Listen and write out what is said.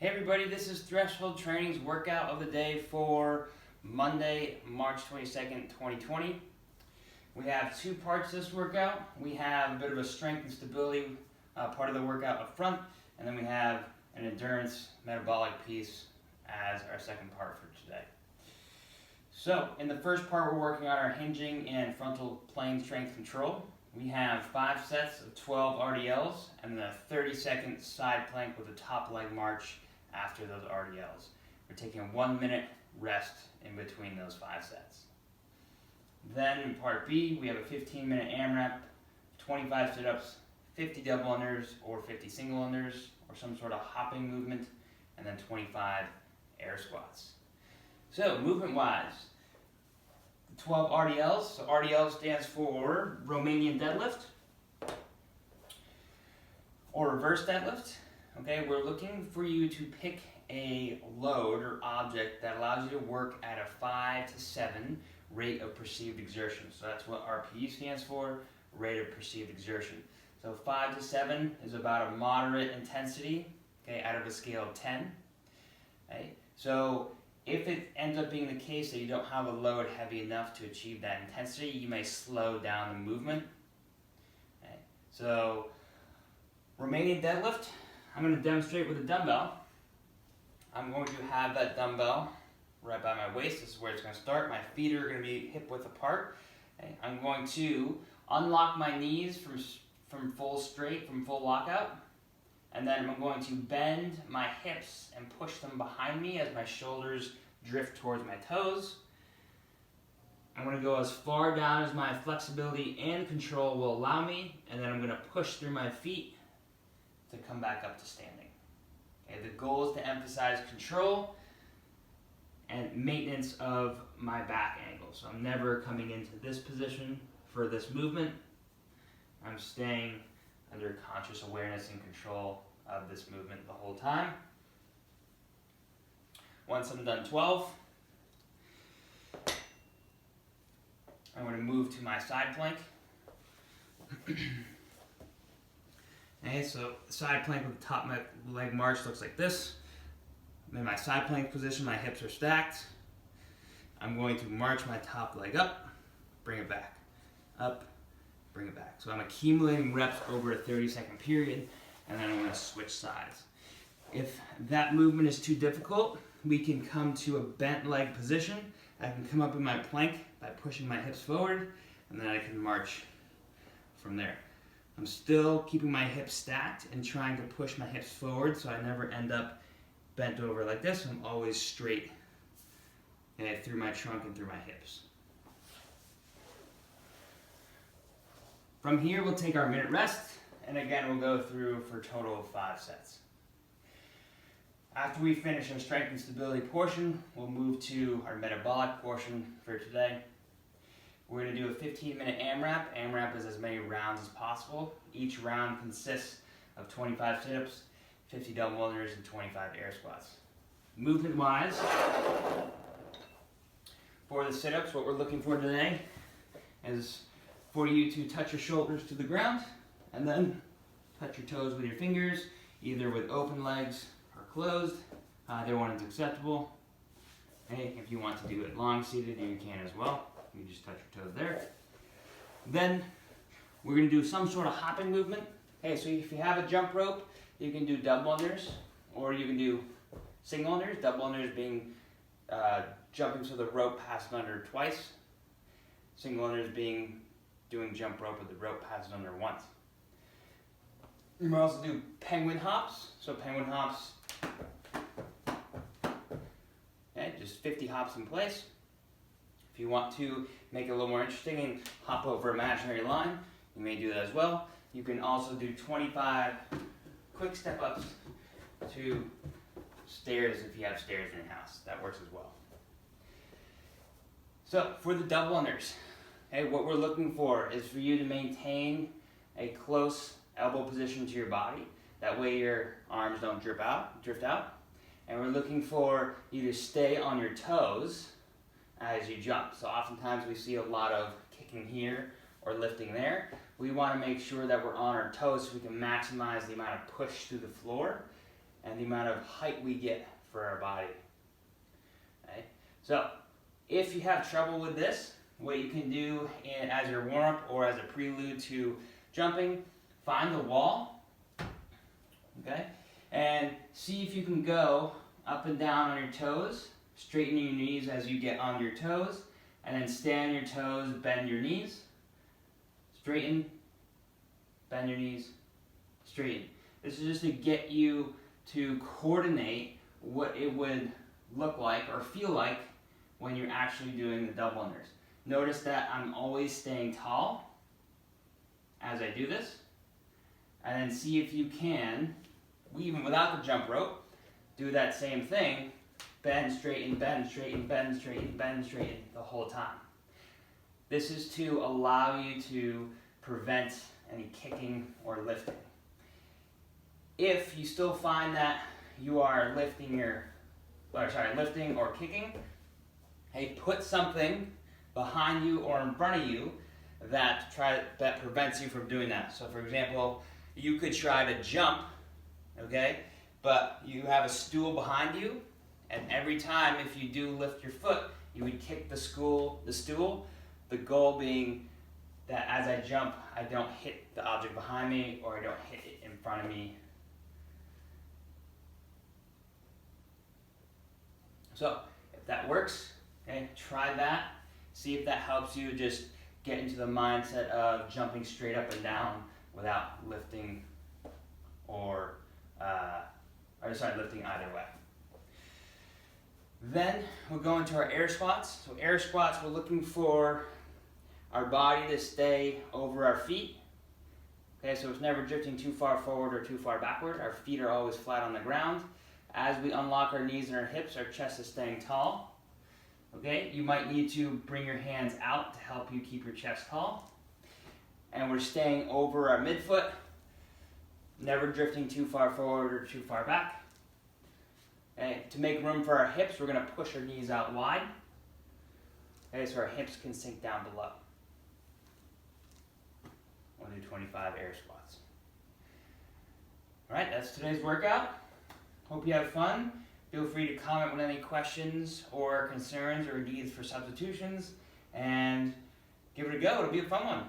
Hey everybody, this is Threshold Training's workout of the day for Monday, March 22nd, 2020. We have two parts to this workout. We have a bit of a strength and stability part of the workout up front, and then we have an endurance metabolic piece as our second part for today. So, in the first part we're working on our hinging and frontal plane strength control. We have 5 sets of 12 RDLs and then a 30-second side plank with a top leg march after those RDLs. We're taking a 1 minute rest in between those 5 sets. Then in part B, we have a 15-minute AMRAP, 25 sit-ups, 50 double unders or 50 single unders, or some sort of hopping movement, and then 25 air squats. So movement-wise, 12 RDLs. So RDL stands for Romanian deadlift or reverse deadlift. Okay, we're looking for you to pick a load or object that allows you to work at a 5 to 7 rate of perceived exertion. So that's what RPE stands for, rate of perceived exertion. So 5 to 7 is about a moderate intensity, okay, out of a scale of 10. Okay? So if it ends up being the case that you don't have a load heavy enough to achieve that intensity, you may slow down the movement. Okay? So Romanian deadlift, I'm going to demonstrate with a dumbbell. I'm going to have that dumbbell right by my waist. This is where it's going to start. My feet are going to be hip width apart. Okay? I'm going to unlock my knees from full straight, from full lockout. And then I'm going to bend my hips and push them behind me as my shoulders drift towards my toes. I'm going to go as far down as my flexibility and control will allow me, and then I'm going to push through my feet to come back up to standing. Okay, the goal is to emphasize control and maintenance of my back angle. So I'm never coming into this position for this movement. I'm staying under conscious awareness and control of this movement the whole time. Once I'm done 12, I'm going to move to my side plank. Okay, so side plank with the top leg march looks like this. I'm in my side plank position, my hips are stacked. I'm going to march my top leg up, bring it back, up, bring it back. So I'm accumulating reps over a 30-second period, and then I'm going to switch sides. If that movement is too difficult, we can come to a bent leg position. I can come up in my plank by pushing my hips forward, and then I can march from there. I'm still keeping my hips stacked and trying to push my hips forward so I never end up bent over like this. I'm always straight through my trunk and through my hips. From here, we'll take our minute rest, and again, we'll go through for a total of 5 sets. After we finish our strength and stability portion, we'll move to our metabolic portion for today. We're going to do a 15-minute AMRAP. AMRAP is as many rounds as possible. Each round consists of 25 sit-ups, 50 double unders, and 25 air squats. Movement-wise, for the sit-ups, what we're looking for today is for you to touch your shoulders to the ground and then touch your toes with your fingers, either with open legs or closed. Either one is acceptable. Okay, if you want to do it long seated, you can as well. You just touch your toes there. Then we're going to do some sort of hopping movement. Okay, so if you have a jump rope, you can do double unders, or you can do single unders. Double unders being jumping so the rope passes under twice. Single unders being doing jump rope with the rope passes under once. You can also do penguin hops. So penguin hops, okay, just 50 hops in place. If you want to make it a little more interesting and hop over imaginary line, you may do that as well. You can also do 25 quick step ups to stairs if you have stairs in your house. That works as well. So for the double unders, okay, what we're looking for is for you to maintain a close elbow position to your body. That way your arms don't drift out. And we're looking for you to stay on your toes as you jump. So oftentimes we see a lot of kicking here or lifting there. We want to make sure that we're on our toes so we can maximize the amount of push through the floor and the amount of height we get for our body. Okay? So if you have trouble with this, what you can do as your warm-up or as a prelude to jumping, find the wall, okay, and see if you can go up and down on your toes, straightening your knees as you get on your toes, and then stay on your toes, bend your knees, straighten, bend your knees, straighten. This is just to get you to coordinate what it would look like or feel like when you're actually doing the double unders. Notice that I'm always staying tall as I do this, and then see if you can, even without the jump rope, do that same thing, bend, straighten, bend, straighten, bend, straighten, bend, straighten the whole time. This is to allow you to prevent any kicking or lifting. If you still find that you are lifting or kicking, hey, put something behind you or in front of you that prevents you from doing that. So for example, you could try to jump, okay, but you have a stool behind you, and every time if you do lift your foot, you would kick the stool, the goal being that as I jump, I don't hit the object behind me or I don't hit it in front of me. So if that works, okay, try that. See if that helps you just get into the mindset of jumping straight up and down without lifting lifting either way. Then we'll go into our air squats. So air squats, we're looking for our body to stay over our feet. Okay, so it's never drifting too far forward or too far backward. Our feet are always flat on the ground. As we unlock our knees and our hips, our chest is staying tall. Okay, you might need to bring your hands out to help you keep your chest tall. And we're staying over our midfoot, never drifting too far forward or too far back. Okay, to make room for our hips, we're going to push our knees out wide. Okay, so our hips can sink down below. We'll do 25 air squats. All right, that's today's workout. Hope you have fun. Feel free to comment with any questions or concerns or needs for substitutions, and give it a go. It'll be a fun one.